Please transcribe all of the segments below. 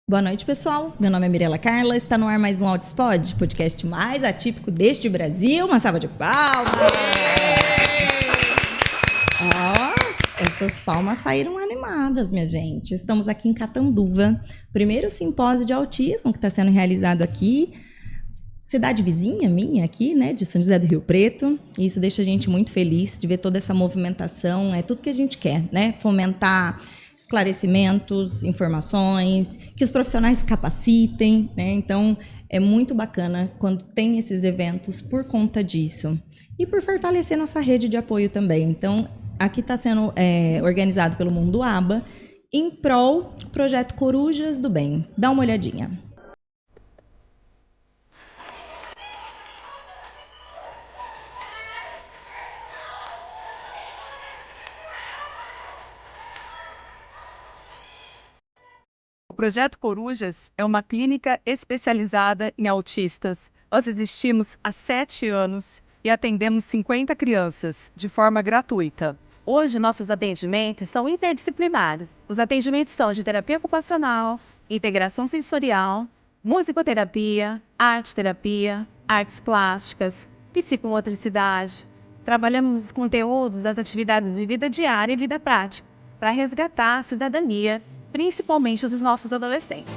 Boa noite, pessoal. Meu nome é Mirela Carla. Está no ar mais um Outspod, podcast mais atípico deste Brasil. Uma salva de palmas. Ó, essas palmas saíram animadas, minha gente. Estamos aqui em Catanduva, primeiro simpósio de autismo que está sendo realizado aqui. Cidade vizinha minha aqui, né, de São José do Rio Preto. E isso deixa a gente muito feliz de ver toda essa movimentação. É tudo que a gente quer, né? Fomentar esclarecimentos, informações, que os profissionais capacitem, né? Então, é muito bacana quando tem esses eventos por conta disso. E por fortalecer nossa rede de apoio também. Então, aqui está sendo organizado pelo Mundo Aba em prol do projeto Corujas do Bem. Dá uma olhadinha. O Projeto Corujas é uma clínica especializada em autistas. Nós existimos há 7 anos e atendemos 50 crianças de forma gratuita. Hoje, nossos atendimentos são interdisciplinares. Os atendimentos são de terapia ocupacional, integração sensorial, musicoterapia, arte-terapia, artes plásticas, psicomotricidade. Trabalhamos os conteúdos das atividades de vida diária e vida prática, para resgatar a cidadania, principalmente dos nossos adolescentes.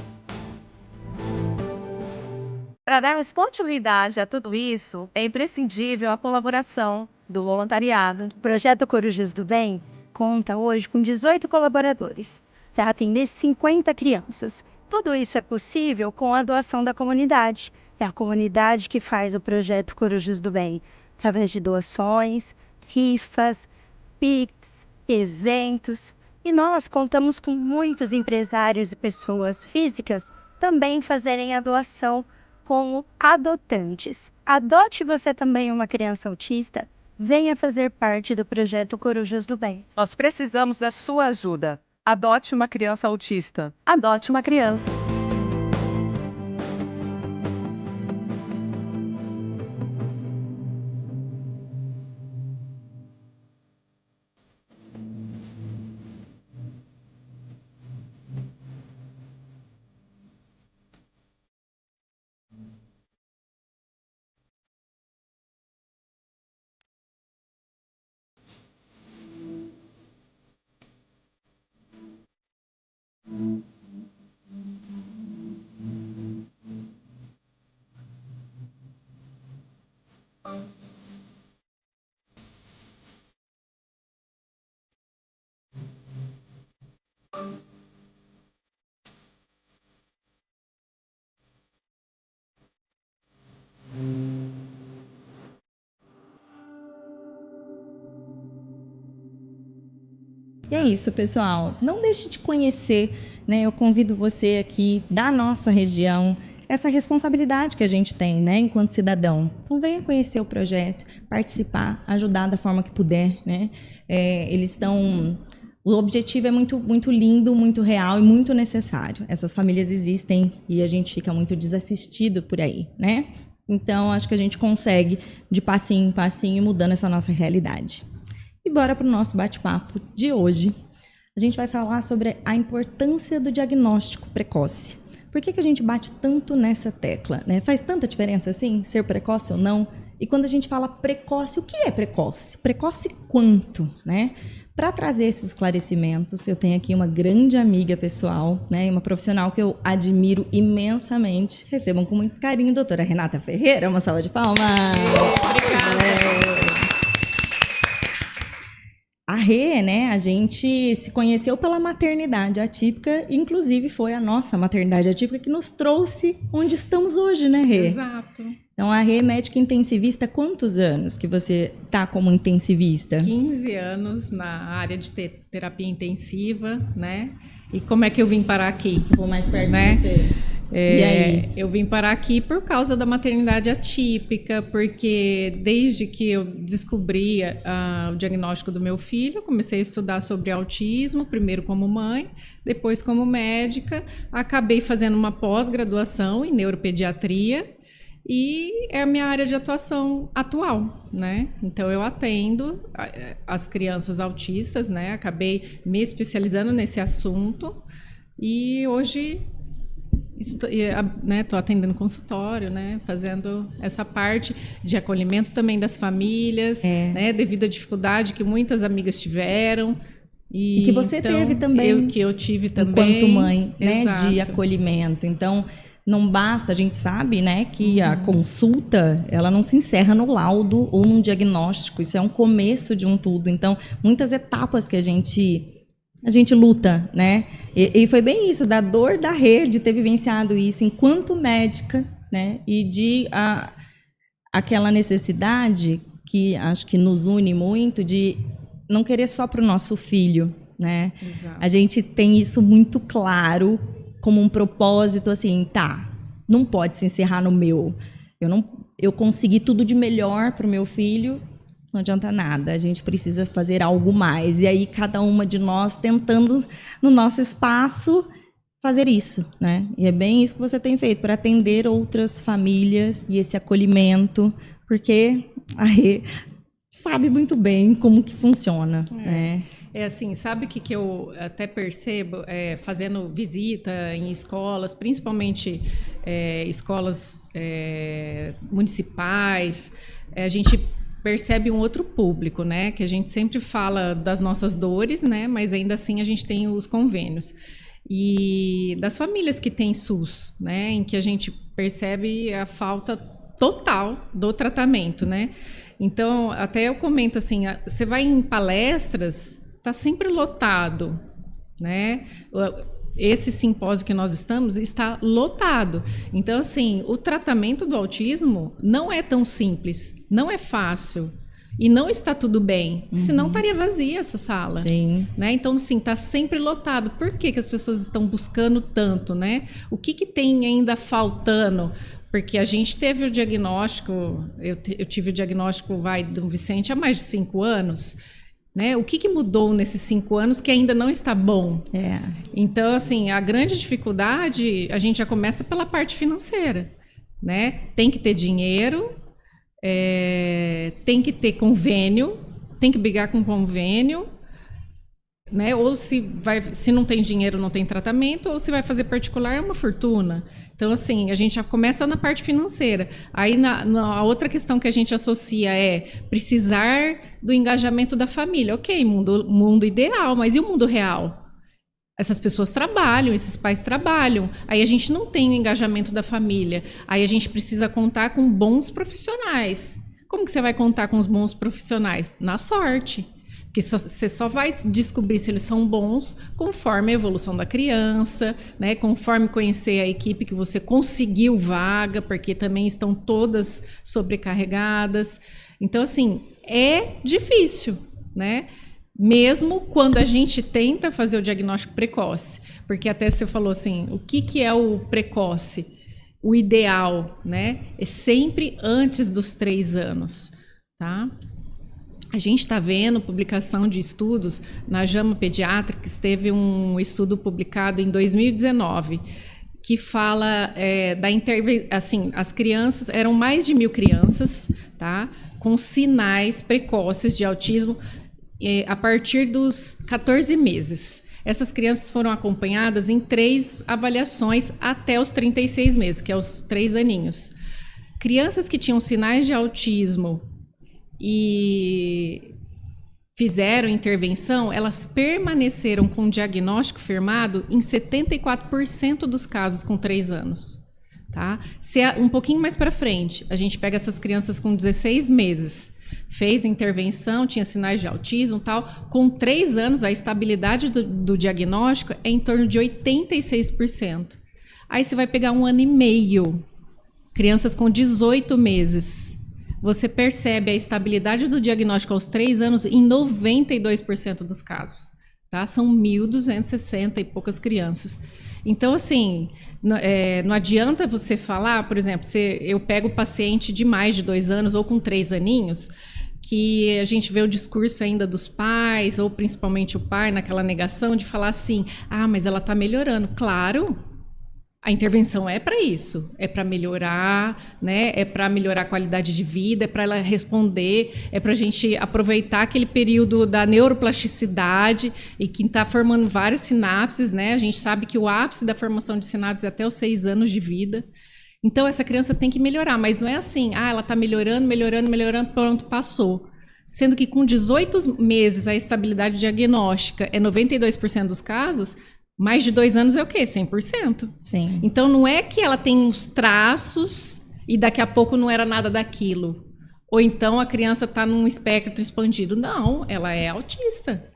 Para darmos continuidade a tudo isso, é imprescindível a colaboração do voluntariado. O Projeto Corujas do Bem conta hoje com 18 colaboradores para atender 50 crianças. Tudo isso é possível com a doação da comunidade. É a comunidade que faz o Projeto Corujas do Bem, através de doações, rifas, PIX, eventos. E nós contamos com muitos empresários e pessoas físicas também fazerem a doação como adotantes. Adote você também uma criança autista. Venha fazer parte do Projeto Corujas do Bem. Nós precisamos da sua ajuda. Adote uma criança autista. Adote uma criança. E é isso, pessoal. Não deixe de conhecer, né? Eu convido você aqui da nossa região, essa responsabilidade que a gente tem, né, enquanto cidadão. Então venha conhecer o projeto, participar, ajudar da forma que puder, né? Eles estão... O objetivo é muito, muito lindo, muito real e muito necessário. Essas famílias existem e a gente fica muito desassistido por aí, né? Então, acho que a gente consegue, de passinho em passinho, mudando essa nossa realidade. E bora para o nosso bate-papo de hoje. A gente vai falar sobre a importância do diagnóstico precoce. Por que a gente bate tanto nessa tecla, né? Faz tanta diferença assim, ser precoce ou não? E quando a gente fala precoce, o que é precoce? Precoce quanto, né? Para trazer esses esclarecimentos, eu tenho aqui uma grande amiga pessoal, né? Uma profissional que eu admiro imensamente. Recebam com muito carinho a doutora Renata Ferreira. Uma salva de palmas. Obrigada. A Rê, né, a gente se conheceu pela maternidade atípica, inclusive foi a nossa maternidade atípica que nos trouxe onde estamos hoje, né, Rê? Exato. Então, a Rê é médica intensivista, quantos anos que você tá como intensivista? 15 anos na área de terapia intensiva, né? E como é que eu vim parar aqui? Vou mais perto né? de você. E aí? Eu vim parar aqui por causa da maternidade atípica, porque desde que eu descobri o diagnóstico do meu filho, eu comecei a estudar sobre autismo, primeiro como mãe, depois como médica, acabei fazendo uma pós-graduação em neuropediatria, e é a minha área de atuação atual, né? Então, eu atendo as crianças autistas, né? Acabei me especializando nesse assunto e hoje Estou atendendo consultório, né? Fazendo essa parte de acolhimento também das famílias, né? Devido à dificuldade que muitas amigas tiveram. E que você então, teve também. Que eu tive também. Enquanto mãe, né? Exato. De acolhimento. Então, não basta, a gente sabe, né? Que a consulta, ela não se encerra no laudo ou num diagnóstico. Isso é um começo de um tudo. Então, muitas etapas que a gente luta, né? E foi bem isso, da dor da Rê, de ter vivenciado isso enquanto médica, né? E de aquela necessidade que acho que nos une muito de não querer só para o nosso filho, né? Exato. A gente tem isso muito claro como um propósito, assim, não pode se encerrar no meu. Eu consegui tudo de melhor para o meu filho, não adianta nada, a gente precisa fazer algo mais. E aí cada uma de nós tentando, no nosso espaço, fazer isso, né? E é bem isso que você tem feito, para atender outras famílias e esse acolhimento, porque a Rê sabe muito bem como que funciona, né? Assim, sabe o que eu até percebo, fazendo visita em escolas, principalmente escolas municipais, a gente percebe um outro público, né? Que a gente sempre fala das nossas dores, né? Mas ainda assim a gente tem os convênios. E das famílias que têm SUS, né? Em que a gente percebe a falta total do tratamento, né? Então, até eu comento assim, você vai em palestras, está sempre lotado, né? Esse simpósio que nós estamos está lotado. Então, assim, o tratamento do autismo não é tão simples, não é fácil e não está tudo bem, senão estaria vazia essa sala. Sim. Né? Então, assim, está sempre lotado. Por que as pessoas estão buscando tanto, né? O que tem ainda faltando? Porque a gente teve o diagnóstico, eu tive o diagnóstico do Vicente há mais de 5 anos, né? O que mudou nesses 5 anos que ainda não está bom? Então, assim, a grande dificuldade, a gente já começa pela parte financeira, né? Tem que ter dinheiro, tem que ter convênio, tem que brigar com convênio, né? Ou se não tem dinheiro, não tem tratamento, ou se vai fazer particular, é uma fortuna. Então, assim, a gente já começa na parte financeira. Aí, a outra questão que a gente associa é precisar do engajamento da família. Ok, mundo ideal, mas e o mundo real? Essas pessoas trabalham, esses pais trabalham. Aí a gente não tem o engajamento da família. Aí a gente precisa contar com bons profissionais. Como que você vai contar com os bons profissionais? Na sorte. Porque você só vai descobrir se eles são bons conforme a evolução da criança, né? Conforme conhecer a equipe que você conseguiu vaga, porque também estão todas sobrecarregadas. Então, assim, é difícil, né? Mesmo quando a gente tenta fazer o diagnóstico precoce. Porque até você falou assim, o que é o precoce? O ideal, né? É sempre antes dos 3 anos, tá? A gente está vendo publicação de estudos na JAMA Pediatrics, teve um estudo publicado em 2019 que fala da intervenção, assim, as crianças, eram mais de 1.000 crianças, tá, com sinais precoces de autismo a partir dos 14 meses. Essas crianças foram acompanhadas em 3 avaliações até os 36 meses, que é os 3 aninhos. Crianças que tinham sinais de autismo e fizeram intervenção, elas permaneceram com diagnóstico firmado em 74% dos casos com 3 anos. Tá? Se um pouquinho mais para frente, a gente pega essas crianças com 16 meses, fez intervenção, tinha sinais de autismo e tal, com 3 anos a estabilidade do diagnóstico é em torno de 86%. Aí você vai pegar 1 ano e meio, crianças com 18 meses, você percebe a estabilidade do diagnóstico aos 3 anos em 92% dos casos. Tá? São 1.260 e poucas crianças. Então, assim, não adianta você falar, por exemplo, eu pego paciente de mais de 2 anos ou com 3 aninhos, que a gente vê o discurso ainda dos pais, ou principalmente o pai, naquela negação de falar assim, mas ela está melhorando. Claro, A intervenção é para isso, é para melhorar, né? É para melhorar a qualidade de vida, é para ela responder, é para a gente aproveitar aquele período da neuroplasticidade e que está formando várias sinapses, né? A gente sabe que o ápice da formação de sinapses é até os 6 anos de vida. Então essa criança tem que melhorar, mas não é assim, ela está melhorando, pronto, passou. Sendo que com 18 meses a estabilidade diagnóstica é 92% dos casos. Mais de 2 anos é o quê? 100%. Sim. Então, não é que ela tem uns traços e daqui a pouco não era nada daquilo. Ou então a criança está num espectro expandido. Não, ela é autista.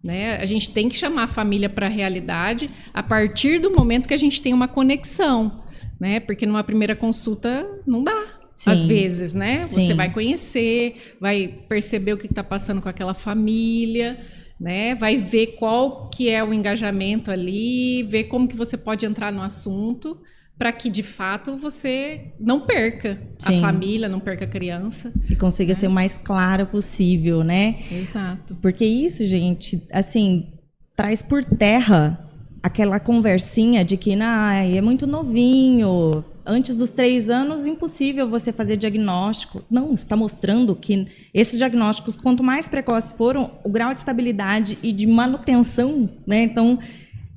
Né? A gente tem que chamar a família para a realidade a partir do momento que a gente tem uma conexão. Né? Porque numa primeira consulta não dá. Sim. Às vezes, né? Você Sim. vai conhecer, vai perceber o que está passando com aquela família... Né? Vai ver qual que é o engajamento ali, ver como que você pode entrar no assunto para que, de fato, você não perca Sim. a família, não perca a criança. E consiga ser o mais clara possível, né? Exato. Porque isso, gente, assim, traz por terra aquela conversinha de que é muito novinho, antes dos 3 anos, impossível você fazer diagnóstico. Não, isso está mostrando que esses diagnósticos, quanto mais precoces foram, o grau de estabilidade e de manutenção, né? Então,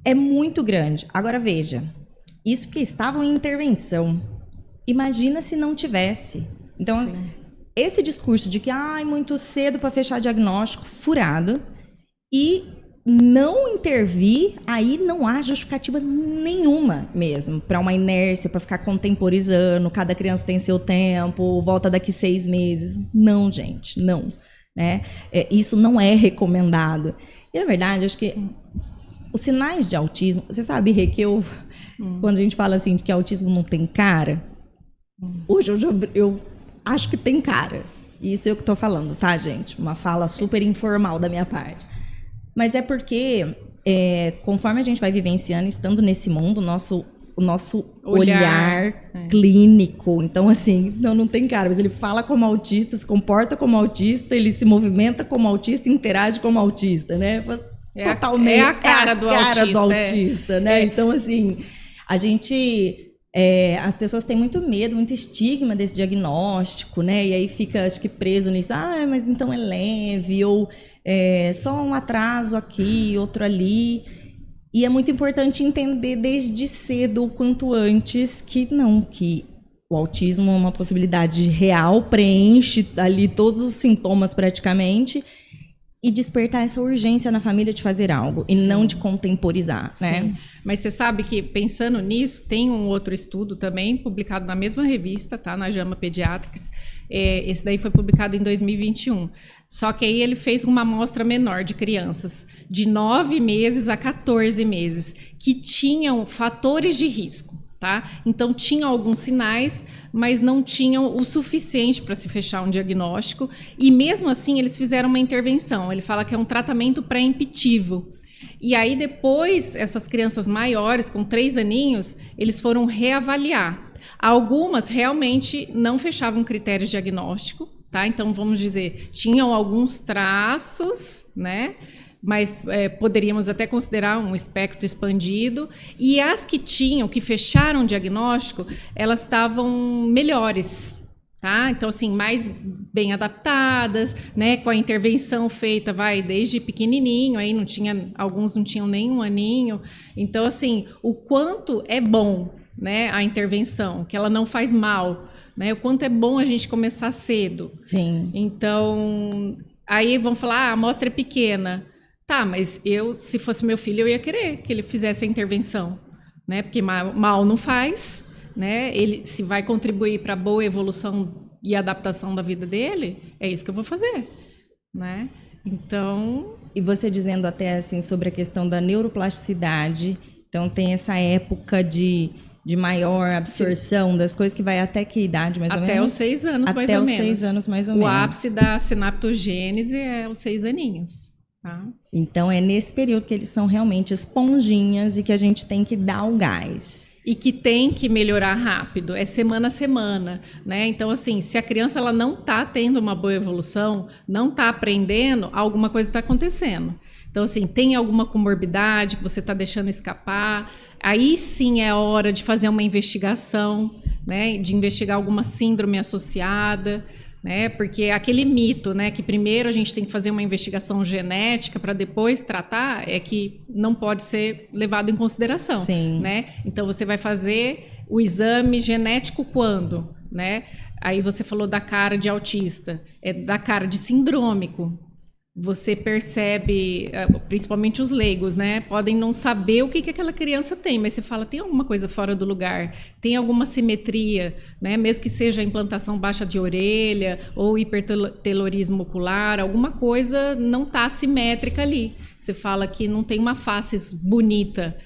é muito grande. Agora, veja, isso que estavam em intervenção. Imagina se não tivesse. Então, Sim. Esse discurso de que é muito cedo para fechar diagnóstico, furado, e não intervir, aí não há justificativa nenhuma mesmo para uma inércia, para ficar contemporizando, cada criança tem seu tempo, volta daqui 6 meses. Não, gente, não. Né? Isso não é recomendado. E, na verdade, acho que os sinais de autismo... Você sabe, Rê, que quando a gente fala assim de que autismo não tem cara, hoje eu acho que tem cara. Isso é o que estou falando, tá, gente? Uma fala super informal da minha parte. Mas é porque, conforme a gente vai vivenciando, estando nesse mundo, o nosso olhar clínico. Então, assim, não tem cara, mas ele fala como autista, se comporta como autista, ele se movimenta como autista, interage como autista, né? Totalmente. É a cara do autista, né? Então, assim, a gente... as pessoas têm muito medo, muito estigma desse diagnóstico, né? E aí fica, acho que, preso nisso. Mas então é leve, ou só um atraso aqui, outro ali. E é muito importante entender desde cedo, o quanto antes, que o autismo é uma possibilidade real, preenche ali todos os sintomas praticamente, e despertar essa urgência na família de fazer algo, e não de contemporizar, né? Sim. Mas você sabe que, pensando nisso, tem um outro estudo também, publicado na mesma revista, tá? Na JAMA Pediatrics. Esse daí foi publicado em 2021. Só que aí ele fez uma amostra menor de crianças, de 9 meses a 14 meses, que tinham fatores de risco. Tá? Então, tinham alguns sinais, mas não tinham o suficiente para se fechar um diagnóstico. E, mesmo assim, eles fizeram uma intervenção. Ele fala que é um tratamento pré-empitivo. E aí, depois, essas crianças maiores, com 3 aninhos, eles foram reavaliar. Algumas realmente não fechavam critérios de diagnóstico. Tá? Então, vamos dizer, tinham alguns traços, né? Mas poderíamos até considerar um espectro expandido. E as que fecharam o diagnóstico, elas estavam melhores, tá? Então, assim, mais bem adaptadas, né? Com a intervenção feita, desde pequenininho, aí alguns não tinham nem 1 aninho. Então, assim, o quanto é bom, né, a intervenção, que ela não faz mal, né? O quanto é bom a gente começar cedo. Sim. Então, aí vão falar, a amostra é pequena. Tá, mas se fosse meu filho, eu ia querer que ele fizesse a intervenção, né? Porque mal não faz, né? Ele, se vai contribuir para a boa evolução e adaptação da vida dele, é isso que eu vou fazer, né? Então... E você dizendo até assim sobre a questão da neuroplasticidade, então tem essa época de maior absorção das coisas que vai até que idade, mais ou menos? Até os 6 anos, mais ou menos. Até os 6 anos, mais ou menos. menos. O ápice da sinaptogênese é os 6 aninhos. Tá? Então, é nesse período que eles são realmente esponjinhas e que a gente tem que dar o gás. E que tem que melhorar rápido, é semana a semana, né? Então, assim, se a criança ela não está tendo uma boa evolução, não está aprendendo, alguma coisa está acontecendo. Então, assim, tem alguma comorbidade que você está deixando escapar, aí sim é a hora de fazer uma investigação, né? De investigar alguma síndrome associada, né? Porque aquele mito, né, que primeiro a gente tem que fazer uma investigação genética para depois tratar, é que não pode ser levado em consideração. Sim. Né? Então você vai fazer o exame genético quando, né? Aí você falou da cara de autista, é da cara de sindrômico. Você percebe, principalmente os leigos, né? Podem não saber o que aquela criança tem, mas você fala, tem alguma coisa fora do lugar, tem alguma simetria, né? Mesmo que seja implantação baixa de orelha ou hipertelorismo ocular, alguma coisa não está simétrica ali. Você fala que não tem uma face bonita.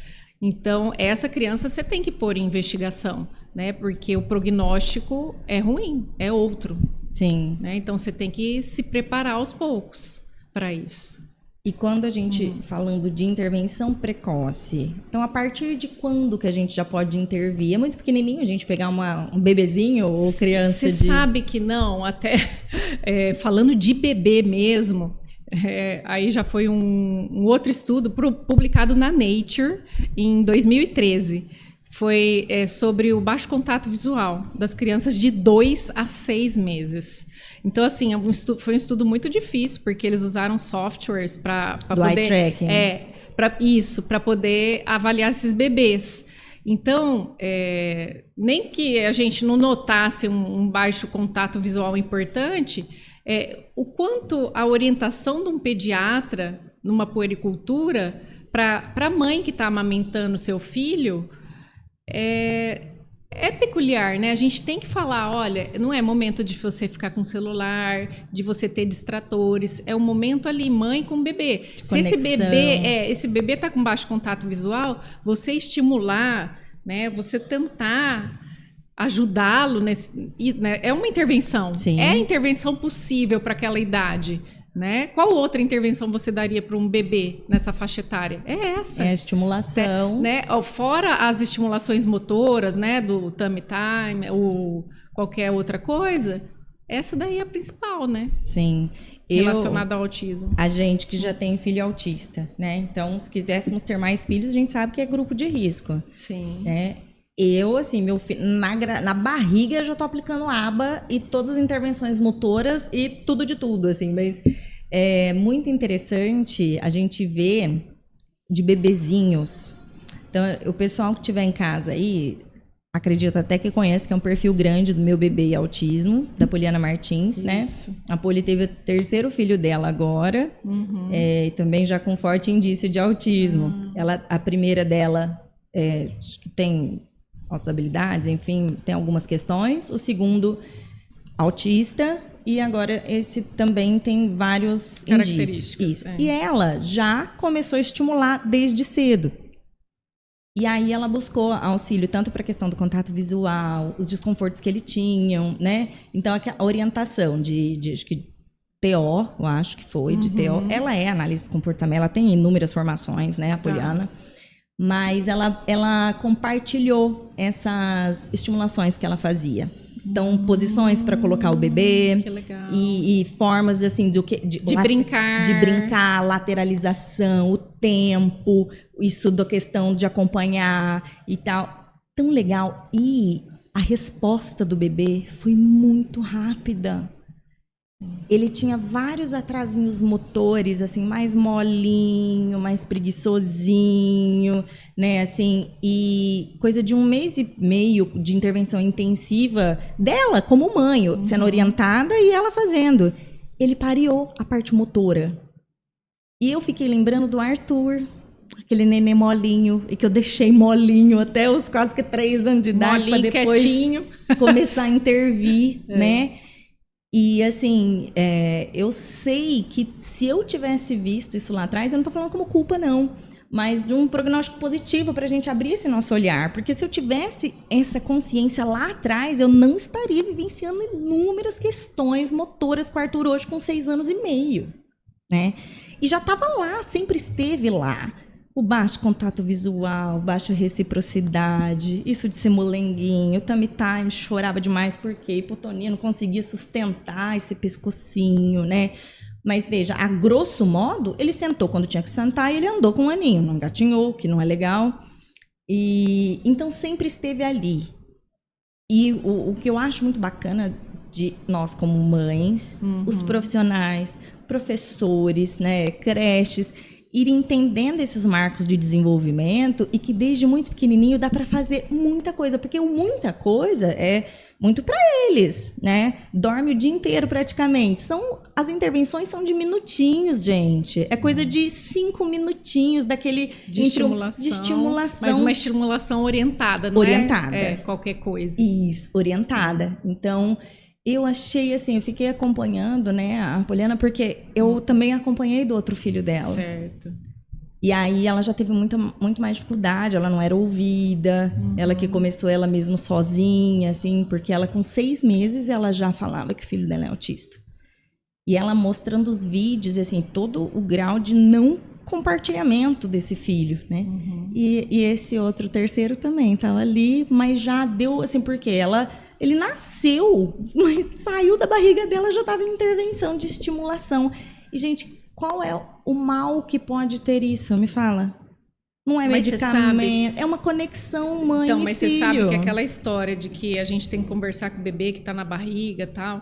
Então, essa criança você tem que pôr em investigação, né? Porque o prognóstico é ruim, é outro. Sim. Né? Então, você tem que se preparar aos poucos para isso. E quando a gente, falando de intervenção precoce, então a partir de quando que a gente já pode intervir? É muito pequenininho a gente pegar um bebezinho ou criança Você sabe que não, até falando de bebê mesmo, aí já foi um outro estudo publicado na Nature em 2013. Foi sobre o baixo contato visual das crianças de 2 a 6 meses. Então, assim, foi um estudo muito difícil, porque eles usaram softwares para poder... eye tracking. para poder avaliar esses bebês. Então, nem que a gente não notasse um baixo contato visual importante, o quanto a orientação de um pediatra numa puericultura, para a mãe que está amamentando seu filho... É peculiar, né? A gente tem que falar, olha, não é momento de você ficar com o celular, de você ter distratores, é o momento ali, mãe com bebê. Se esse bebê tá com baixo contato visual, você estimular, né? Você tentar ajudá-lo nesse, né? É uma intervenção. Sim. É a intervenção possível para aquela idade. Né? Qual outra intervenção você daria para um bebê nessa faixa etária? É essa. É a estimulação. Né? Fora as estimulações motoras, né? Do tummy time ou qualquer outra coisa, essa daí é a principal, né? Sim. Relacionada ao autismo. A gente que já tem filho autista, né? Então, se quiséssemos ter mais filhos, a gente sabe que é grupo de risco. Sim. Né? Eu, assim, meu filho, na barriga eu já tô aplicando aba e todas as intervenções motoras e tudo de tudo, assim, mas é muito interessante a gente ver de bebezinhos. Então, o pessoal que tiver em casa aí, acredito até que conhece, que é um perfil grande do Meu Bebê e Autismo, da Poliana Martins, Isso. né? A Poli teve o 3º filho dela agora, e também já com forte indício de autismo. A primeira dela acho que tem altas habilidades, enfim, tem algumas questões. O segundo, autista, e agora esse também tem vários indícios. Isso. E ela já começou a estimular desde cedo. E aí ela buscou auxílio tanto para a questão do contato visual, os desconfortos que ele tinham, né? Então a orientação de acho que TO, eu acho que foi, de TO, ela é análise de comportamento, ela tem inúmeras formações, né, a Poliana. Mas ela compartilhou essas estimulações que ela fazia. Então, posições para colocar o bebê. Que legal. E formas assim de brincar. De brincar, lateralização, o tempo, isso da questão de acompanhar e tal. Tão legal. E a resposta do bebê foi muito rápida. Ele tinha vários atrasinhos motores, assim, mais molinho, mais preguiçosinho, né, assim, e coisa de 1 mês e meio de intervenção intensiva dela, como mãe, sendo orientada e ela fazendo. Ele pareou a parte motora. E eu fiquei lembrando do Arthur, aquele neném molinho, e que eu deixei molinho até os quase que 3 anos de idade, para depois quietinho. Começar a intervir, né? E, assim, eu sei que se eu tivesse visto isso lá atrás, eu não tô falando como culpa, não, mas de um prognóstico positivo para a gente abrir esse nosso olhar. Porque se eu tivesse essa consciência lá atrás, eu não estaria vivenciando inúmeras questões motoras com o Arthur hoje com 6 anos e meio. né? E já estava lá, sempre esteve lá. O baixo contato visual, baixa reciprocidade, isso de ser molenguinho, o tummy time chorava demais porque a hipotonia não conseguia sustentar esse pescocinho, né? Mas veja, a grosso modo, ele sentou quando tinha que sentar e ele andou com o aninho, não gatinhou, que não é legal. E então sempre esteve ali. E o que eu acho muito bacana de nós como mães, os profissionais, professores, né, creches, ir entendendo esses marcos de desenvolvimento e que desde muito pequenininho dá para fazer muita coisa, porque muita coisa é muito para eles, né? Dorme o dia inteiro praticamente. As intervenções são de minutinhos, gente. É coisa de 5 minutinhos daquele de estimulação. Mas uma estimulação orientada, não orientada. É qualquer coisa. Isso, orientada. Então, eu achei assim, eu fiquei acompanhando, né, a Poliana, porque eu também acompanhei do outro filho dela. Certo. E aí ela já teve muito mais dificuldade, ela não era ouvida, ela que começou ela mesma sozinha, assim, porque ela com 6 meses ela já falava que o filho dela é autista. E ela mostrando os vídeos, assim, todo o grau de não compartilhamento desse filho, né? E esse outro terceiro também estava ali, mas já deu, assim, porque ele nasceu, mas saiu da barriga dela, já estava em intervenção de estimulação. E, gente, qual é o mal que pode ter isso? Me fala. Não é medicamento, é uma conexão mãe e filho. Então, mas você sabe que aquela história de que a gente tem que conversar com o bebê que está na barriga e tal,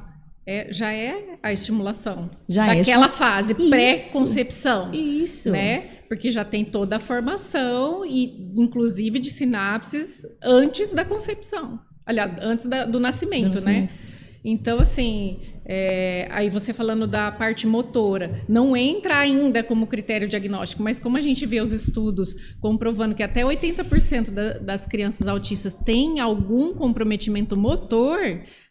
já é a estimulação. Daquela fase, pré-concepção. Isso. Né? Porque já tem toda a formação, e inclusive de sinapses antes da concepção. Aliás, antes do nascimento, né? Então, assim, aí você falando da parte motora, não entra ainda como critério diagnóstico, mas como a gente vê os estudos comprovando que até 80% das crianças autistas têm algum comprometimento motor,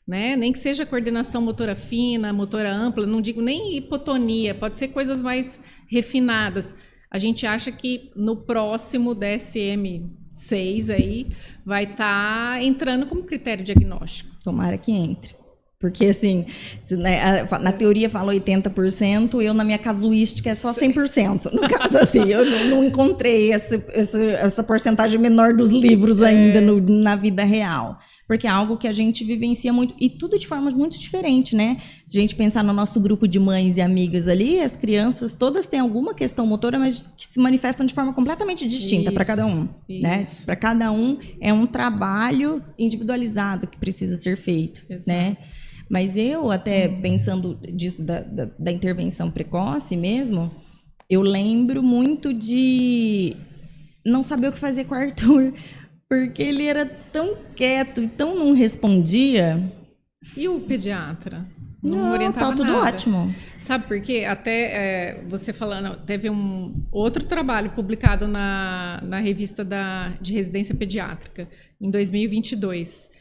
né? Nem que seja coordenação motora fina, motora ampla, não digo nem hipotonia, pode ser coisas mais refinadas. A gente acha que no próximo DSM-6 aí vai estar entrando como critério diagnóstico. Tomara que entre. Porque, assim, na teoria fala 80%, eu, na minha casuística, é só 100%. No caso, assim, eu não encontrei essa porcentagem menor dos livros ainda na vida real. Porque é algo que a gente vivencia muito, e tudo de formas muito diferentes, né? Se a gente pensar no nosso grupo de mães e amigas ali, as crianças todas têm alguma questão motora, mas que se manifestam de forma completamente distinta para cada um, né? Para cada um é um trabalho individualizado que precisa ser feito, né? Mas eu, até pensando disso, da intervenção precoce mesmo, eu lembro muito de não saber o que fazer com o Arthur, porque ele era tão quieto e tão não respondia. E o pediatra? Não orientava tá tudo nada. Ótimo. Sabe por quê? Até você falando, teve um outro trabalho publicado na revista de residência pediátrica, em 2022,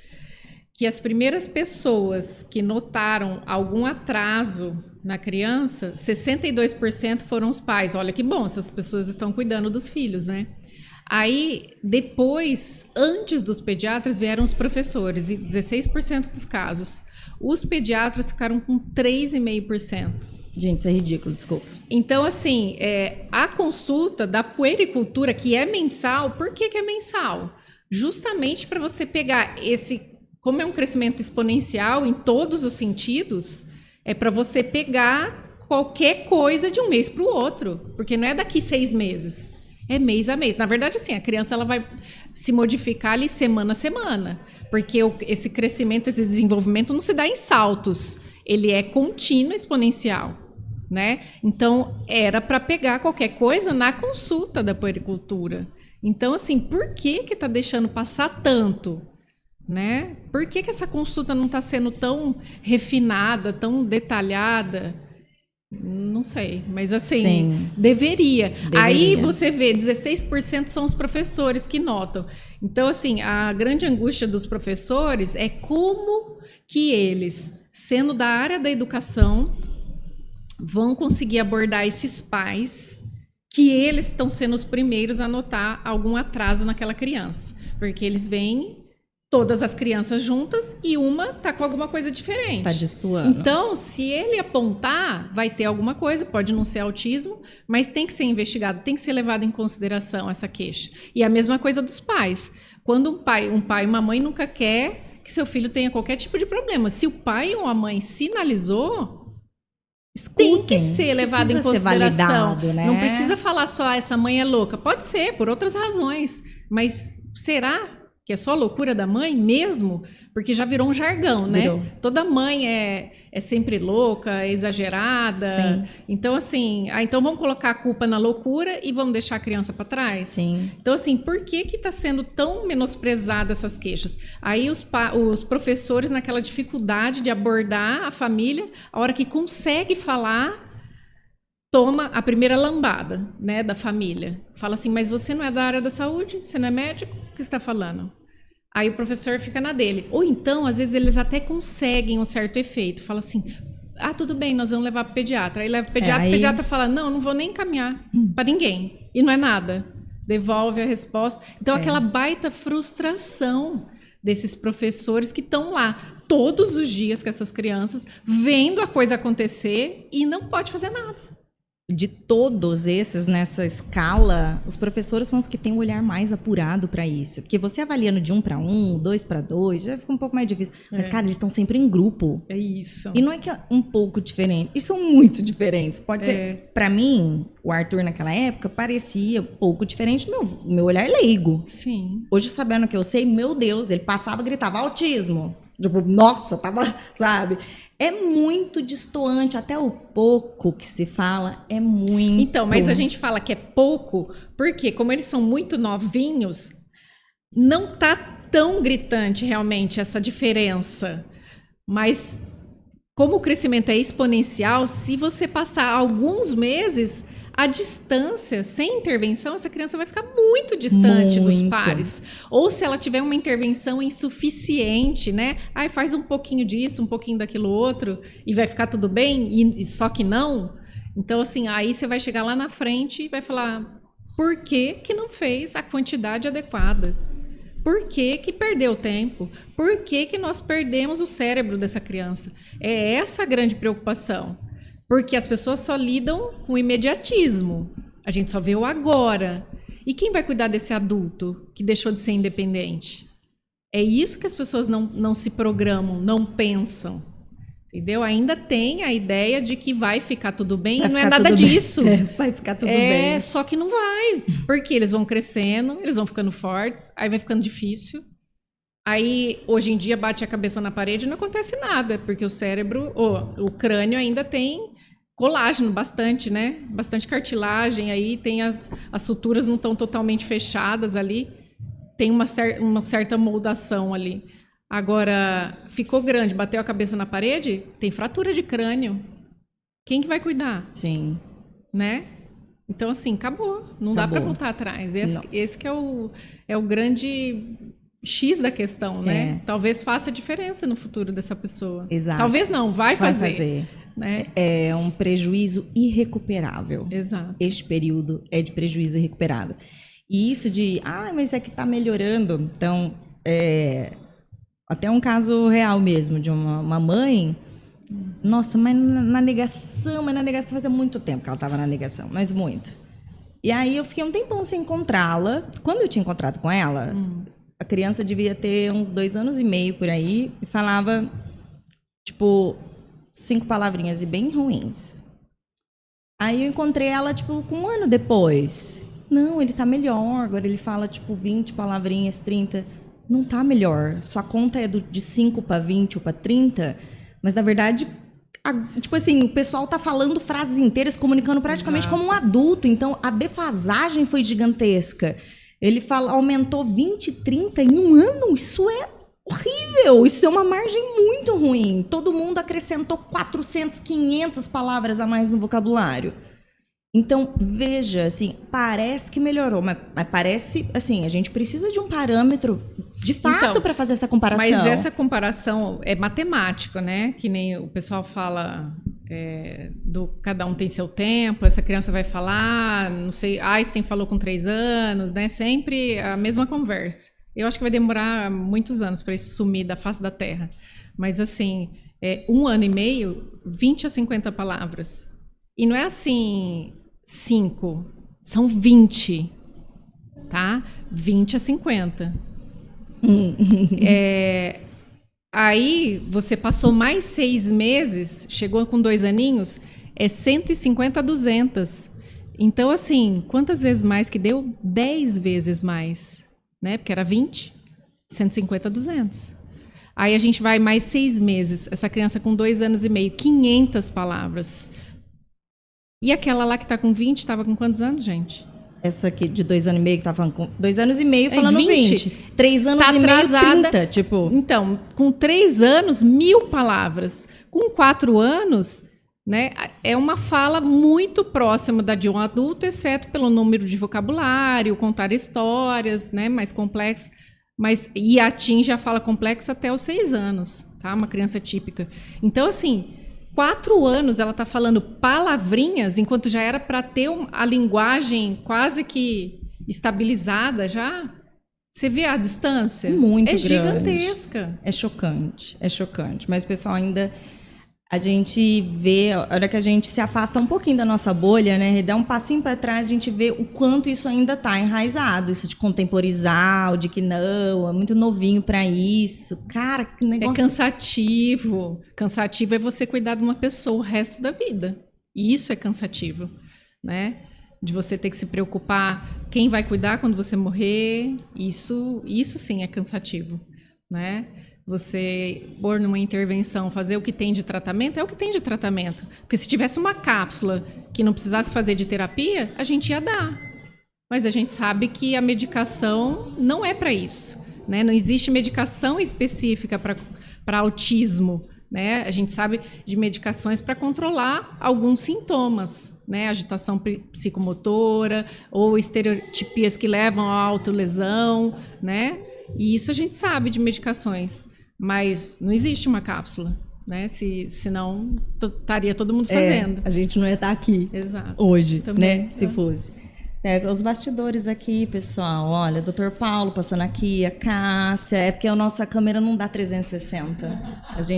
que as primeiras pessoas que notaram algum atraso na criança, 62% foram os pais. Olha que bom, essas pessoas estão cuidando dos filhos, né? Aí, depois, antes dos pediatras, vieram os professores, e 16% dos casos. Os pediatras ficaram com 3,5%. Gente, isso é ridículo, desculpa. Então, assim, a consulta da puericultura, que é mensal, por que é mensal? Justamente para você pegar como é um crescimento exponencial em todos os sentidos, é para você pegar qualquer coisa de um mês para o outro, porque não é daqui 6 meses, é mês a mês. Na verdade, assim, a criança ela vai se modificar ali semana a semana, porque esse crescimento, esse desenvolvimento não se dá em saltos, ele é contínuo, exponencial, né? Então, era para pegar qualquer coisa na consulta da puericultura. Então, assim, por que está deixando passar tanto? Né? Por que essa consulta não está sendo tão refinada, tão detalhada? Não sei, mas assim, deveria. Aí você vê, 16% são os professores que notam. Então, assim, a grande angústia dos professores é como que eles, sendo da área da educação, vão conseguir abordar esses pais que eles estão sendo os primeiros a notar algum atraso naquela criança. Porque eles vêm todas as crianças juntas e uma tá com alguma coisa diferente. Tá destoando. Então, se ele apontar, vai ter alguma coisa, pode não ser autismo, mas tem que ser investigado, tem que ser levado em consideração essa queixa. E a mesma coisa dos pais. Quando um pai e uma mãe nunca quer que seu filho tenha qualquer tipo de problema. Se o pai ou a mãe sinalizou, Escutem, tem que ser levado em precisa ser consideração. validado, né? Não precisa falar só, essa mãe é louca. Pode ser, por outras razões. Mas será que é só loucura da mãe mesmo? Porque já virou um jargão, né? Virou. Toda mãe é sempre louca, é exagerada. Sim. Então, assim, então vamos colocar a culpa na loucura e vamos deixar a criança para trás? Sim. Então, assim, por que está sendo tão menosprezada essas queixas? Aí os professores, naquela dificuldade de abordar a família, a hora que consegue falar, toma a primeira lambada, né, da família. Fala assim, mas você não é da área da saúde? Você não é médico? O que você está falando? Aí o professor fica na dele. Ou então, às vezes, eles até conseguem um certo efeito. Fala assim, tudo bem, nós vamos levar para o pediatra. Aí leva o pediatra, o pediatra fala, não vou nem encaminhar para ninguém. E não é nada. Devolve a resposta. Então, aquela baita frustração desses professores que estão lá todos os dias com essas crianças, vendo a coisa acontecer e não pode fazer nada. De todos esses nessa escala, os professores são os que têm o olhar mais apurado para isso. Porque você avaliando de 1 para 1, 2 para 2, já fica um pouco mais difícil. Mas, cara, eles estão sempre em grupo. É isso. E não é que é um pouco diferente. Eles são muito diferentes. Pode ser... Para mim, o Arthur naquela época parecia um pouco diferente do meu olhar leigo. Sim. Hoje, sabendo o que eu sei, meu Deus, ele passava e gritava autismo. Tipo, nossa, tava, sabe? É muito destoante, até o pouco que se fala é muito. Então, mas a gente fala que é pouco, porque como eles são muito novinhos, não tá tão gritante realmente essa diferença. Mas como o crescimento é exponencial, se você passar alguns meses, a distância, sem intervenção, essa criança vai ficar muito distante dos pares. Ou se ela tiver uma intervenção insuficiente, né? Faz um pouquinho disso, um pouquinho daquilo outro, e vai ficar tudo bem, e só que não. Então, assim, aí você vai chegar lá na frente e vai falar, por que que não fez a quantidade adequada? Por que que perdeu tempo? Por que que nós perdemos o cérebro dessa criança? É essa a grande preocupação. Porque as pessoas só lidam com o imediatismo. A gente só vê o agora. E quem vai cuidar desse adulto que deixou de ser independente? É isso que as pessoas não se programam, não pensam. Entendeu? Ainda tem a ideia de que vai ficar tudo bem e não é nada disso. Vai ficar tudo bem. Só que não vai. Porque eles vão crescendo, eles vão ficando fortes, aí vai ficando difícil. Aí, hoje em dia, bate a cabeça na parede e não acontece nada, porque o cérebro, o crânio ainda tem colágeno bastante, né? Bastante cartilagem, aí tem as suturas não estão totalmente fechadas ali, tem uma certa moldação ali. Agora, ficou grande, bateu a cabeça na parede, tem fratura de crânio. Quem que vai cuidar? Sim. Né? Então, assim, acabou. Não dá para voltar atrás. Esse que é o grande X da questão, né? Talvez faça diferença no futuro dessa pessoa. Exato. Talvez não, vai fazer. Né? É um prejuízo irrecuperável. Exato. Este período é de prejuízo irrecuperável. E isso de, mas é que tá melhorando. Então, até um caso real mesmo, de uma mãe, nossa, mas na negação, fazia muito tempo que ela estava na negação, mas muito. E aí eu fiquei um tempão sem encontrá-la. Quando eu tinha encontrado com ela, a criança devia ter uns 2 anos e meio por aí, e falava, tipo, 5 palavrinhas e bem ruins. Aí eu encontrei ela, tipo, com 1 ano depois. Não, ele tá melhor, agora ele fala, tipo, 20 palavrinhas, 30. Não tá melhor. Sua conta é de 5 para 20 ou para 30, mas na verdade, tipo assim, o pessoal tá falando frases inteiras, comunicando praticamente como um adulto, então a defasagem foi gigantesca. Ele aumentou 20, 30 em 1 ano, isso é horrível, isso é uma margem muito ruim. Todo mundo acrescentou 400, 500 palavras a mais no vocabulário. Então, veja, assim, parece que melhorou, mas parece, assim, a gente precisa de um parâmetro de fato para fazer essa comparação. Mas essa comparação é matemática, né? Que nem o pessoal fala, cada um tem seu tempo, essa criança vai falar, não sei, Einstein falou com 3 anos, né? Sempre a mesma conversa. Eu acho que vai demorar muitos anos para isso sumir da face da terra. Mas, assim, 1 ano e meio, 20 a 50 palavras. E não é assim, 5, são 20, tá? 20 a 50. Aí, você passou mais 6 meses, chegou com 2 aninhos, 150 a 200. Então, assim, quantas vezes mais que deu? 10 vezes mais, né? Porque era 20, 150 a 200. Aí a gente vai mais 6 meses, essa criança com 2 anos e meio, 500 palavras. E aquela lá que está com 20, estava com quantos anos, gente? Essa aqui de 2 anos e meio, que tá falando com 2 anos e meio, falando 20. 20. 3 anos Tá e meio, atrasada. 30, tipo... Então, com 3 anos, 1000 palavras. Com 4 anos, né, é uma fala muito próxima da de um adulto, exceto pelo número de vocabulário, contar histórias, né, mais complexas. E atinge a fala complexa até os 6 anos, tá? Uma criança típica. Então, assim, 4 anos ela está falando palavrinhas, enquanto já era para ter a linguagem quase que estabilizada já. Você vê a distância? Muito grande. Gigantesca. É chocante, é chocante. Mas o pessoal ainda... A gente vê, a hora que a gente se afasta um pouquinho da nossa bolha, né, e dá um passinho para trás, a gente vê o quanto isso ainda está enraizado, isso de contemporizar, de que não, é muito novinho para isso. Cara, que negócio... É cansativo. Cansativo é você cuidar de uma pessoa o resto da vida. E isso é cansativo, né? De você ter que se preocupar quem vai cuidar quando você morrer. Isso sim é cansativo, né? Você pôr numa intervenção, fazer o que tem de tratamento, é o que tem de tratamento. Porque se tivesse uma cápsula que não precisasse fazer de terapia, a gente ia dar. Mas a gente sabe que a medicação não é para isso, né? Não existe medicação específica para autismo, né? A gente sabe de medicações para controlar alguns sintomas, né? Agitação psicomotora ou estereotipias que levam à autolesão, né? E isso a gente sabe de medicações. Mas não existe uma cápsula, né? Senão estaria todo mundo fazendo. A gente não ia estar aqui. Exato. Hoje, também, né? Se fosse. Os bastidores aqui, pessoal. Olha, Dr. Paulo passando aqui, a Cássia. É porque a nossa câmera não dá 360.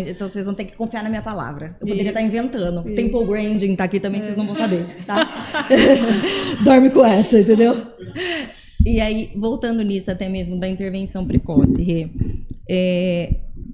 Então vocês vão ter que confiar na minha palavra. Eu poderia estar inventando. O Temple Grandin tá aqui também, vocês não vão saber, tá? Dorme com essa, entendeu? E aí, voltando nisso até mesmo da intervenção precoce, Rê,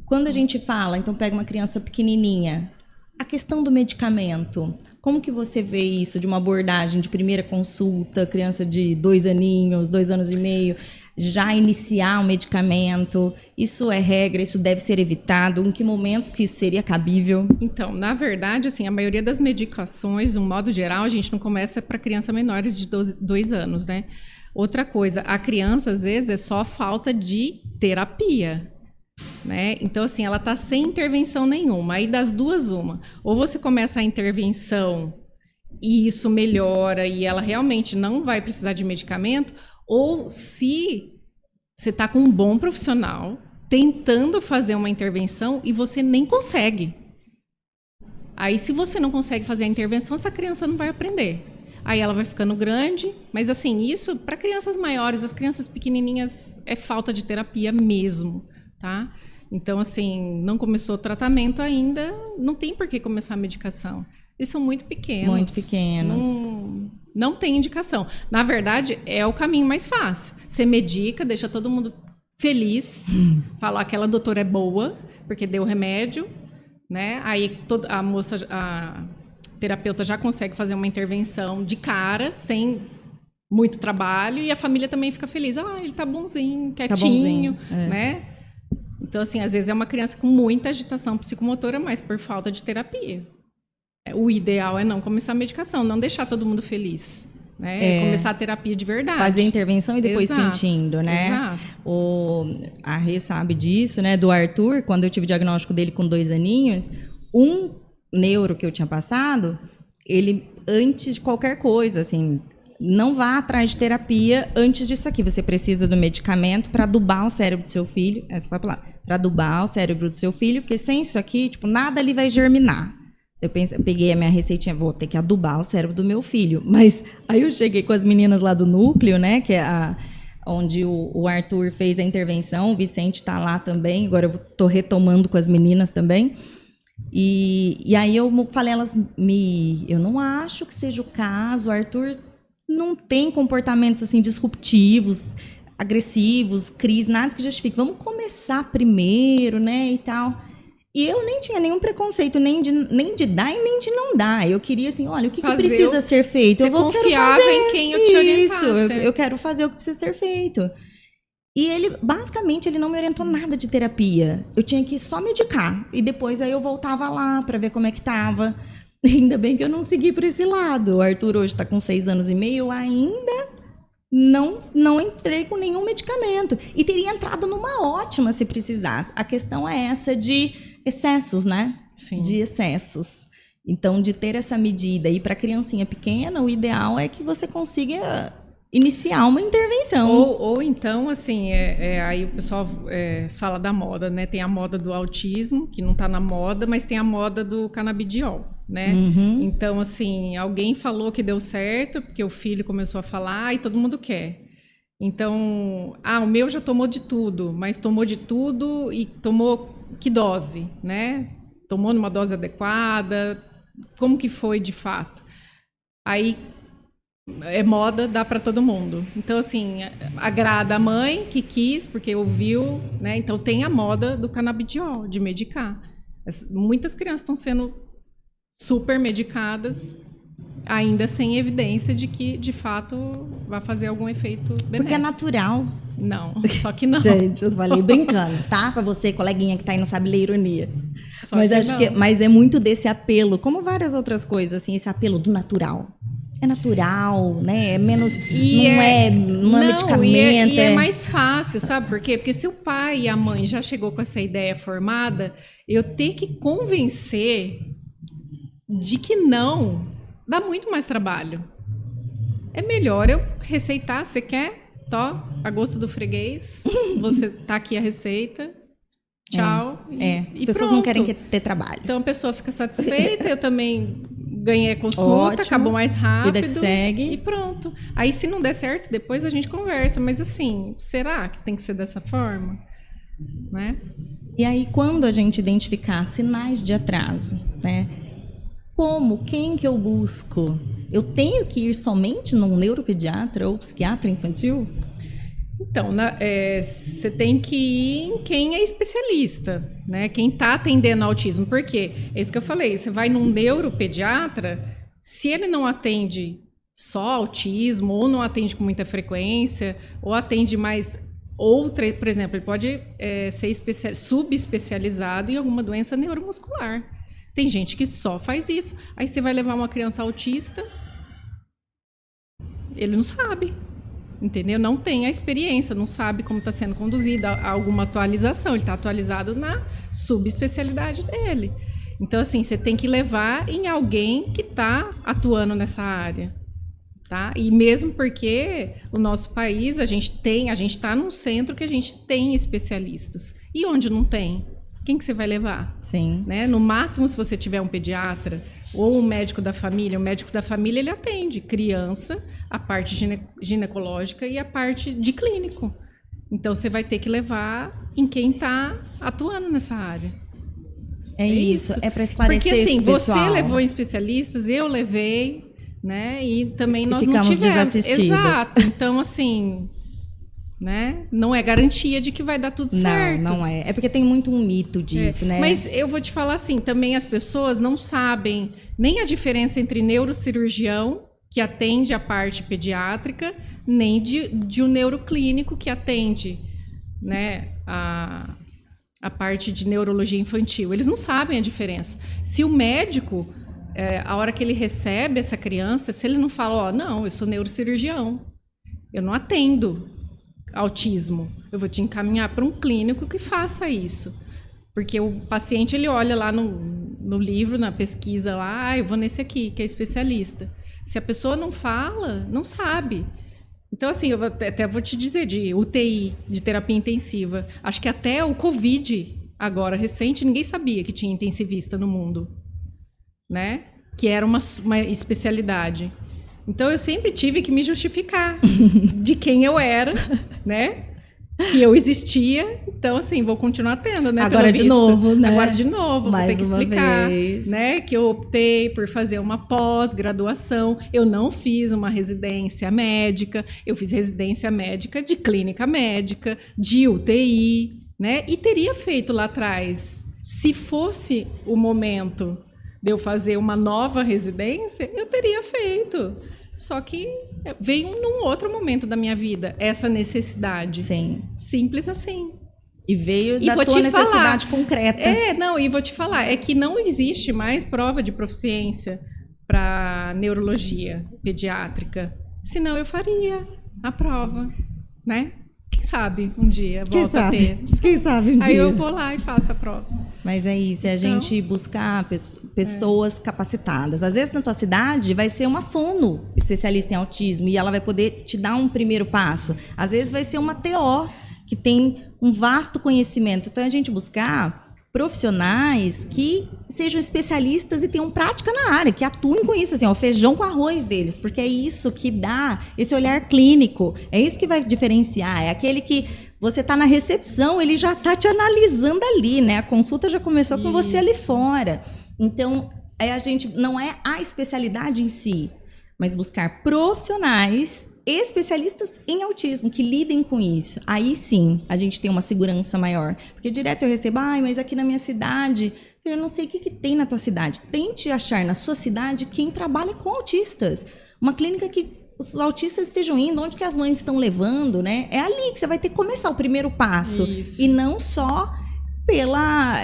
quando a gente fala, então pega uma criança pequenininha, a questão do medicamento, como que você vê isso de uma abordagem de primeira consulta, criança de 2 aninhos, 2 anos e meio, já iniciar um medicamento, isso é regra, isso deve ser evitado, em que momentos que isso seria cabível? Então, na verdade, assim, a maioria das medicações, de um modo geral, a gente não começa para crianças menores de 2 anos, né? Outra coisa, a criança, às vezes, é só falta de terapia, né? Então, assim, ela está sem intervenção nenhuma. Aí, das duas, uma. Ou você começa a intervenção e isso melhora e ela realmente não vai precisar de medicamento, ou se você está com um bom profissional tentando fazer uma intervenção e você nem consegue. Aí, se você não consegue fazer a intervenção, essa criança não vai aprender. Aí ela vai ficando grande, mas assim, isso para crianças maiores, as crianças pequenininhas é falta de terapia mesmo, tá? Então, assim, não começou o tratamento ainda, não tem por que começar a medicação. Eles são muito pequenos. Muito pequenos. Não tem indicação. Na verdade, é o caminho mais fácil. Você medica, deixa todo mundo feliz, fala aquela doutora é boa, porque deu remédio, né? Aí a terapeuta já consegue fazer uma intervenção de cara, sem muito trabalho, e a família também fica feliz. Ele tá bonzinho, quietinho, né? Então, assim, às vezes é uma criança com muita agitação psicomotora, mas por falta de terapia. O ideal é não começar a medicação, não deixar todo mundo feliz, né? Começar a terapia de verdade. Fazer a intervenção e depois Exato, sentindo, né? Exato. A Rê sabe disso, né? Do Arthur, quando eu tive o diagnóstico dele com 2 aninhos, um neuro que eu tinha passado, ele, antes de qualquer coisa, assim, não vá atrás de terapia antes disso aqui. Você precisa do medicamento para adubar o cérebro do seu filho. Você vai para adubar o cérebro do seu filho, porque sem isso aqui, tipo, nada ali vai germinar. Eu peguei a minha receitinha, vou ter que adubar o cérebro do meu filho. Mas aí eu cheguei com as meninas lá do núcleo, né, que é onde o Arthur fez a intervenção, o Vicente está lá também, agora eu estou retomando com as meninas também. E aí eu falei, eu não acho que seja o caso, o Arthur não tem comportamentos assim disruptivos, agressivos, crise, nada que justifique. Vamos começar primeiro, né, e tal. E eu nem tinha nenhum preconceito, nem de dar e nem de não dar. Eu queria assim, olha, o que precisa ser feito? Você confiava em quem eu te orientasse. Isso, eu quero fazer o que precisa ser feito. E ele, basicamente, ele não me orientou nada de terapia. Eu tinha que só medicar. E depois aí eu voltava lá para ver como é que tava. Ainda bem que eu não segui por esse lado. O Arthur hoje tá com 6 anos e meio, eu ainda não entrei com nenhum medicamento. E teria entrado numa ótima se precisasse. A questão é essa de excessos, né? Sim. De excessos. Então, de ter essa medida. E para criancinha pequena, o ideal é que você consiga iniciar uma intervenção. Ou então, assim, aí o pessoal fala da moda, né? Tem a moda do autismo, que não está na moda, mas tem a moda do canabidiol, né? Uhum. Então, assim, alguém falou que deu certo, porque o filho começou a falar e todo mundo quer. Então, o meu já tomou de tudo, mas tomou de tudo e tomou que dose, né? Tomou numa dose adequada, como que foi de fato? Aí, é moda, dá para todo mundo. Então, assim, agrada a mãe que quis, porque ouviu, né? Então, tem a moda do canabidiol, de medicar. Muitas crianças estão sendo super medicadas, ainda sem evidência de que, de fato, vai fazer algum efeito benéfico. Porque é natural. Não, só que não. Gente, eu falei brincando, tá? Pra você, coleguinha que tá aí, não sabe ler ironia. Só Mas que acho que é muito desse apelo, como várias outras coisas, assim, esse apelo do natural. É natural, né? É menos. Não é medicamento. E é mais fácil, sabe por quê? Porque se o pai e a mãe já chegou com essa ideia formada, eu tenho que convencer de que não, dá muito mais trabalho. É melhor eu receitar, você quer? Tó, a gosto do freguês, você tá aqui a receita, tchau. As pessoas não querem ter trabalho. Então a pessoa fica satisfeita, eu também ganhei a consulta, ótimo, acabou mais rápido. Vida que segue. E pronto. Aí se não der certo, depois a gente conversa. Mas assim, será que tem que ser dessa forma? Né? E aí, quando a gente identificar sinais de atraso, né? Quem que eu busco? Eu tenho que ir somente num neuropediatra ou psiquiatra infantil? Então, você tem que ir em quem é especialista, né? Quem está atendendo autismo. Por quê? É isso que eu falei. Você vai num neuropediatra, se ele não atende só autismo, ou não atende com muita frequência, ou atende mais outra, por exemplo, ele pode ser subespecializado em alguma doença neuromuscular. Tem gente que só faz isso. Aí você vai levar uma criança autista, ele não sabe. Entendeu? Não tem a experiência, não sabe como está sendo conduzida alguma atualização. Ele está atualizado na subespecialidade dele. Então, assim, você tem que levar em alguém que está atuando nessa área. Tá? E mesmo porque o nosso país, a gente está num centro que a gente tem especialistas. E onde não tem? Quem que você vai levar? Sim. Né? No máximo, se você tiver um pediatra ou um médico da família, o médico da família ele atende criança, a parte ginecológica e a parte de clínico. Então, você vai ter que levar em quem está atuando nessa área. É isso. É para esclarecer. Porque assim, pessoal. Você levou em especialistas, eu levei, né? E também nós ficamos não tivemos. desassistidas. Exato. Então, assim, né? Não é garantia de que vai dar tudo certo. Não é. É porque tem muito um mito disso, né? Mas eu vou te falar assim, também as pessoas não sabem nem a diferença entre neurocirurgião, que atende a parte pediátrica, nem de um neuroclínico que atende, né, a parte de neurologia infantil. Eles não sabem a diferença. Se o médico, a hora que ele recebe essa criança, se ele não fala, não, eu sou neurocirurgião, eu não atendo autismo, eu vou te encaminhar para um clínico que faça isso. Porque o paciente, ele olha lá no livro, na pesquisa lá, eu vou nesse aqui, que é especialista. Se a pessoa não fala, não sabe. Então, assim, eu até vou te dizer, de UTI, de terapia intensiva, acho que até o Covid, agora recente, ninguém sabia que tinha intensivista no mundo, né? Que era uma especialidade. Então eu sempre tive que me justificar de quem eu era, né? Que eu existia, então assim, vou continuar tendo, né? Agora de novo, né? Agora de novo, Mais vou ter que uma explicar, vez. né? Que eu optei por fazer uma pós-graduação, eu não fiz uma residência médica, eu fiz residência médica de clínica médica, de UTI, né? E teria feito lá atrás, se fosse o momento de eu fazer uma nova residência, eu teria feito. Só que veio num outro momento da minha vida essa necessidade. Sim. Simples assim. E veio E da vou tua te necessidade falar, concreta. E vou te falar, é que não existe mais prova de proficiência para neurologia pediátrica. Senão eu faria a prova, né? Quem sabe um dia volta a ter. Quem sabe um dia. Aí eu vou lá e faço a prova. Mas é isso, é a gente buscar pessoas capacitadas. Às vezes na tua cidade vai ser uma fono especialista em autismo e ela vai poder te dar um primeiro passo. Às vezes vai ser uma TO que tem um vasto conhecimento. Então a gente buscar profissionais que sejam especialistas e tenham prática na área, que atuem com isso, assim, o feijão com arroz deles, porque é isso que dá esse olhar clínico, é isso que vai diferenciar, é aquele que você está na recepção, ele já está te analisando ali, né? A consulta já começou com você ali fora. Então, a gente não é a especialidade em si, mas buscar profissionais especialistas em autismo que lidem com isso. Aí sim, a gente tem uma segurança maior. Porque direto eu recebo, mas aqui na minha cidade, eu não sei o que tem na tua cidade. Tente achar na sua cidade quem trabalha com autistas. Uma clínica que os autistas estejam indo, onde que as mães estão levando, né? É ali que você vai ter que começar o primeiro passo. Isso. E não só pela,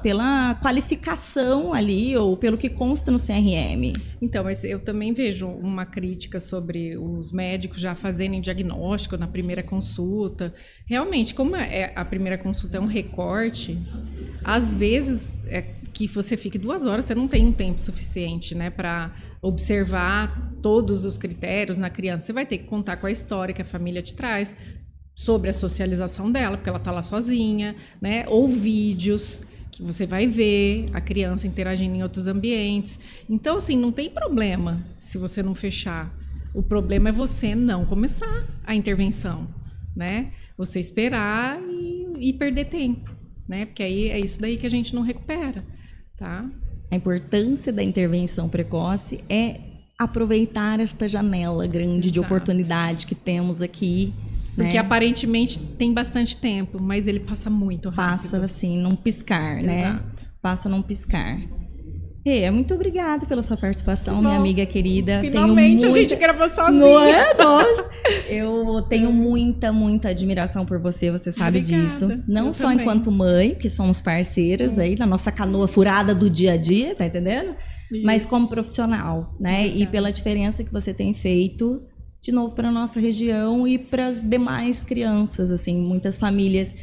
pela qualificação ali ou pelo que consta no CRM. Então, mas eu também vejo uma crítica sobre os médicos já fazerem diagnóstico na primeira consulta. Realmente, como a primeira consulta é um recorte, às vezes que você fique 2 horas, você não tem um tempo suficiente, né, para observar todos os critérios na criança. Você vai ter que contar com a história que a família te traz, sobre a socialização dela, porque ela está lá sozinha, né? Ou vídeos que você vai ver a criança interagindo em outros ambientes. Então, assim, não tem problema se você não fechar. O problema é você não começar a intervenção, né? Você esperar e perder tempo, né? Porque aí é isso daí que a gente não recupera, tá? A importância da intervenção precoce é aproveitar esta janela grande de oportunidade que temos aqui. Porque né? aparentemente tem bastante tempo, mas ele passa muito rápido. Passa assim, num piscar, né? Exato. Passa num piscar. Muito obrigada pela sua participação, minha amiga querida. Finalmente a gente gravou sozinha. Não é? Nossa. Eu tenho muita admiração por você, você sabe disso. Não só também. enquanto mãe, que somos parceiras aí na nossa canoa furada do dia a dia, tá entendendo? Isso. Mas como profissional, né? E pela diferença que você tem feito de novo para a nossa região e para as demais crianças, assim, muitas famílias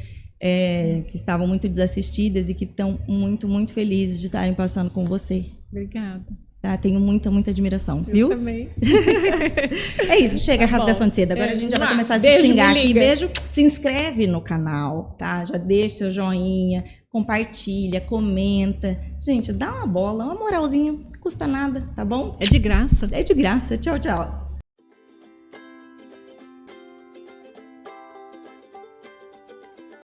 que estavam muito desassistidas e que estão muito felizes de estarem passando com você. Obrigada. Tá? Tenho muita admiração, viu? Eu também. É isso, chega a Tá rasgação bom. de seda. Agora a gente já vai Vamos lá. começar a se Beijo, xingar me aqui. liga. Beijo. Se inscreve no canal, tá? Já deixa seu joinha, compartilha, comenta. Gente, dá uma bola, uma moralzinha, não custa nada, tá bom? É de graça. É de graça. Tchau, tchau.